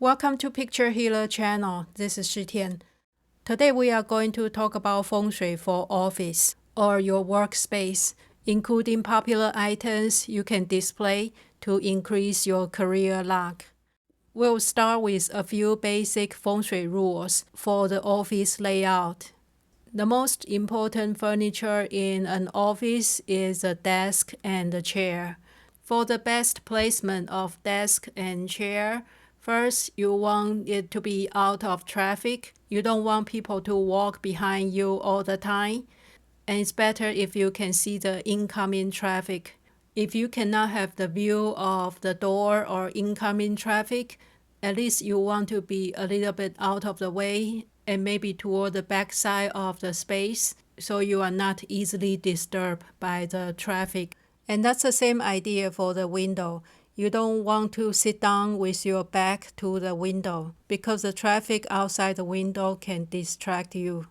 Welcome to Picture Healer channel. This is Shitian. Today we are going to talk about Feng Shui for office or your workspace, including popular items you can display to increase your career luck. We'll start with a few basic Feng Shui rules for the office layout. The most important furniture in an office is a desk and a chair. For the best placement of desk and chair, first, you want it to be out of traffic. You don't want people to walk behind you all the time. And it's better if you can see the incoming traffic. If you cannot have the view of the door or incoming traffic, at least you want to be a little bit out of the way and maybe toward the back side of the space so you are not easily disturbed by the traffic. And that's the same idea for the window. You don't want to sit down with your back to the window because the traffic outside the window can distract you.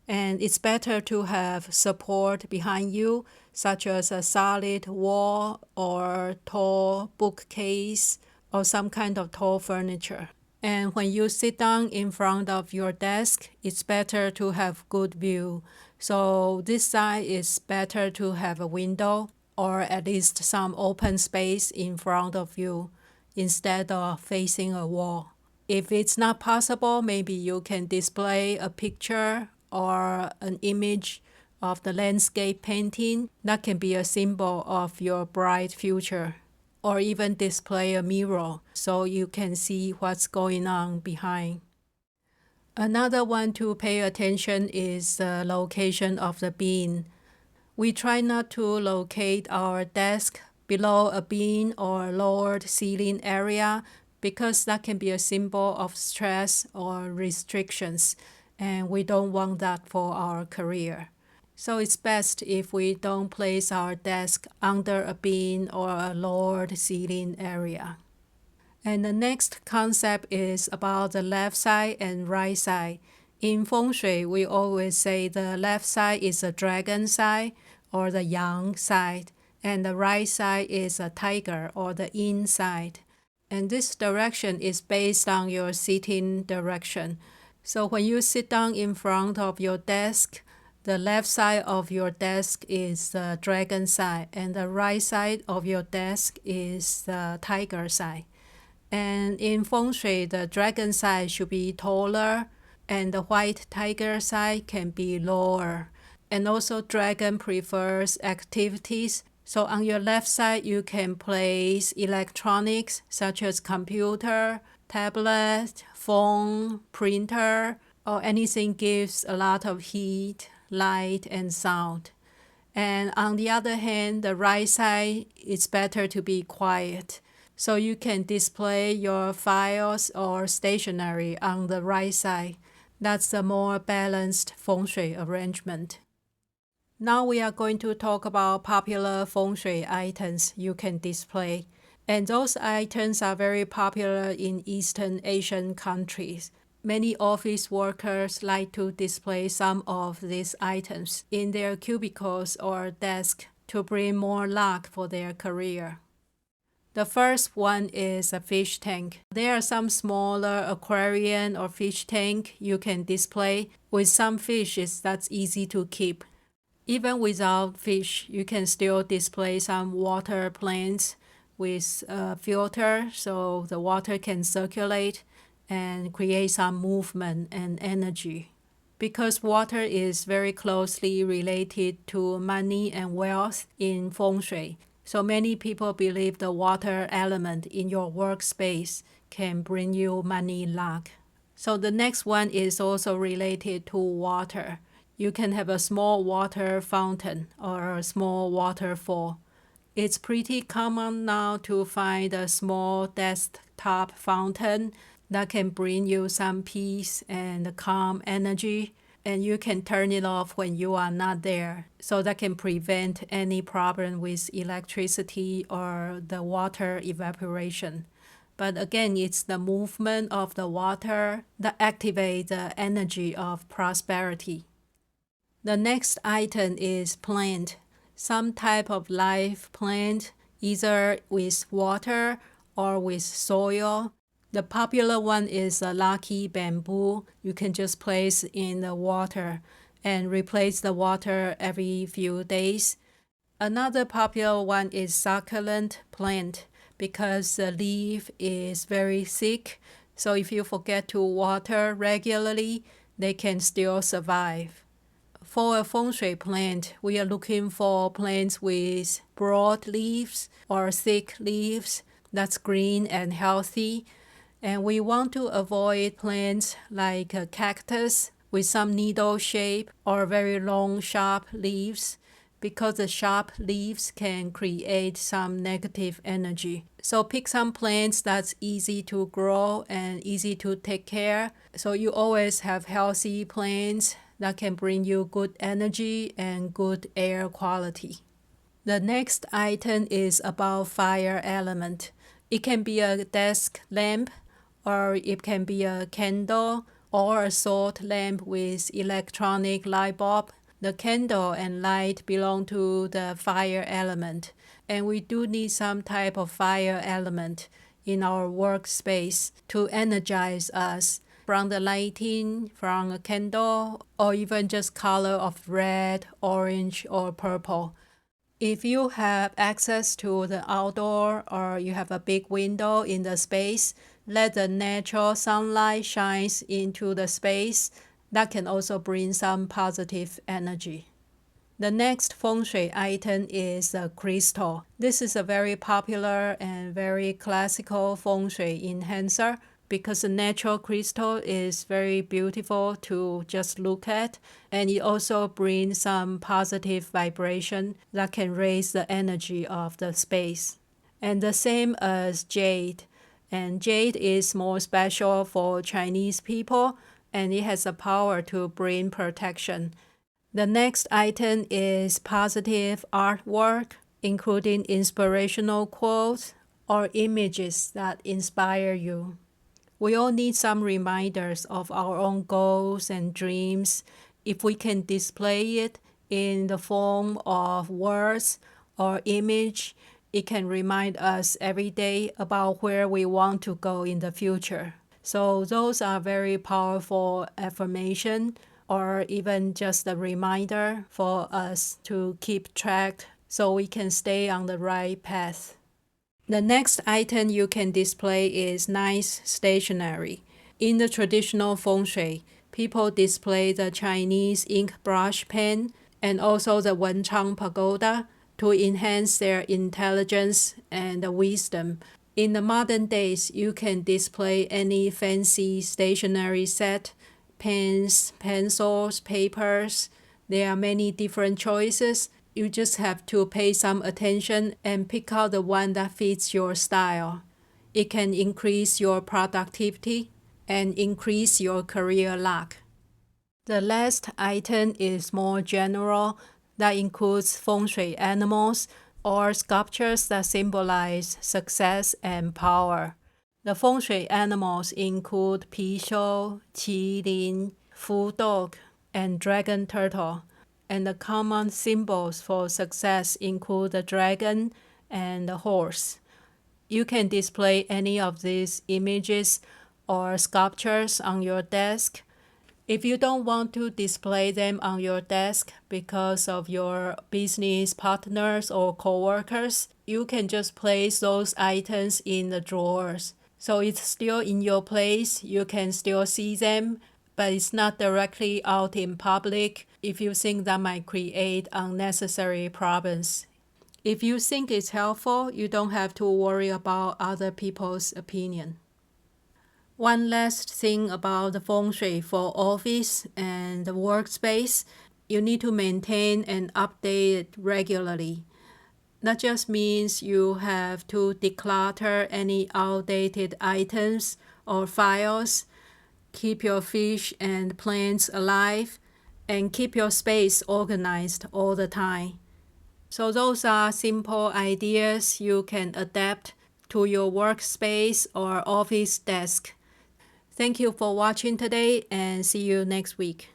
And it's better to have support behind you, such as a solid wall or tall bookcase or some kind of tall furniture. And when you sit down in front of your desk, it's better to have good view. So this side is better to have a window or at least some open space in front of you instead of facing a wall. If it's not possible, maybe you can display a picture or an image of the landscape painting that can be a symbol of your bright future, or even display a mirror so you can see what's going on behind. Another one to pay attention is the location of the bin. We try not to locate our desk below a bin or lowered ceiling area because that can be a symbol of stress or restrictions, and we don't want that for our career. So it's best if we don't place our desk under a bin or a lowered ceiling area. And the next concept is about the left side and right side. In Feng Shui, we always say the left side is a dragon side or the yang side, and the right side is a tiger or the yin side. And this direction is based on your sitting direction. So when you sit down in front of your desk, the left side of your desk is the dragon side, and the right side of your desk is the tiger side. And in Feng Shui, the dragon side should be taller, and the white tiger side can be lower. And also, dragon prefers activities. So on your left side, you can place electronics such as computer, tablet, phone, printer, or anything gives a lot of heat, light, and sound. And on the other hand, the right side, it's better to be quiet. So you can display your files or stationery on the right side. That's a more balanced Feng Shui arrangement. Now we are going to talk about popular Feng Shui items you can display. And those items are very popular in Eastern Asian countries. Many office workers like to display some of these items in their cubicles or desk to bring more luck for their career. The first one is a fish tank. There are some smaller aquarium or fish tank you can display. With some fishes, that's easy to keep. Even without fish, you can still display some water plants with a filter so the water can circulate and create some movement and energy. Because water is very closely related to money and wealth in Feng Shui, so many people believe the water element in your workspace can bring you money luck. So the next one is also related to water. You can have a small water fountain or a small waterfall. It's pretty common now to find a small desktop fountain that can bring you some peace and calm energy, and you can turn it off when you are not there. So that can prevent any problem with electricity or the water evaporation. But again, it's the movement of the water that activates the energy of prosperity. The next item is plant. Some type of live plant, either with water or with soil. The popular one is a lucky bamboo. You can just place in the water and replace the water every few days. Another popular one is succulent plant because the leaf is very thick. So if you forget to water regularly, they can still survive. For a feng shui plant, we are looking for plants with broad leaves or thick leaves that's green and healthy. And we want to avoid plants like a cactus with some needle shape or very long sharp leaves because the sharp leaves can create some negative energy. So pick some plants that's easy to grow and easy to take care. So you always have healthy plants that can bring you good energy and good air quality. The next item is about fire element. It can be a desk lamp, or it can be a candle or a salt lamp with electronic light bulb. The candle and light belong to the fire element, and we do need some type of fire element in our workspace to energize us, from the lighting, from a candle, or even just color of red, orange, or purple. If you have access to the outdoor or you have a big window in the space, let the natural sunlight shine into the space. That can also bring some positive energy. The next feng shui item is a crystal. This is a very popular and very classical feng shui enhancer because the natural crystal is very beautiful to just look at, and it also brings some positive vibration that can raise the energy of the space. And the same as jade. And jade is more special for Chinese people, and it has the power to bring protection. The next item is positive artwork, including inspirational quotes or images that inspire you. We all need some reminders of our own goals and dreams. If we can display it in the form of words or image, it can remind us every day about where we want to go in the future. So those are very powerful affirmation, or even just a reminder for us to keep track so we can stay on the right path. The next item you can display is nice stationery. In the traditional feng shui, people display the Chinese ink brush pen and also the Wenchang pagoda to enhance their intelligence and wisdom. In the modern days, you can display any fancy stationery set, pens, pencils, papers. There are many different choices. You just have to pay some attention and pick out the one that fits your style. It can increase your productivity and increase your career luck. The last item is more general. That includes feng shui animals or sculptures that symbolize success and power. The feng shui animals include piqiu, qilin, fu dog, and dragon turtle. And the common symbols for success include the dragon and the horse. You can display any of these images or sculptures on your desk. If you don't want to display them on your desk because of your business partners or coworkers, you can just place those items in the drawers. So it's still in your place, you can still see them, but it's not directly out in public if you think that might create unnecessary problems. If you think it's helpful, you don't have to worry about other people's opinion. One last thing about the feng shui for office and the workspace, you need to maintain and update it regularly. That just means you have to declutter any outdated items or files, keep your fish and plants alive, and keep your space organized all the time. So those are simple ideas you can adapt to your workspace or office desk. Thank you for watching today, and see you next week.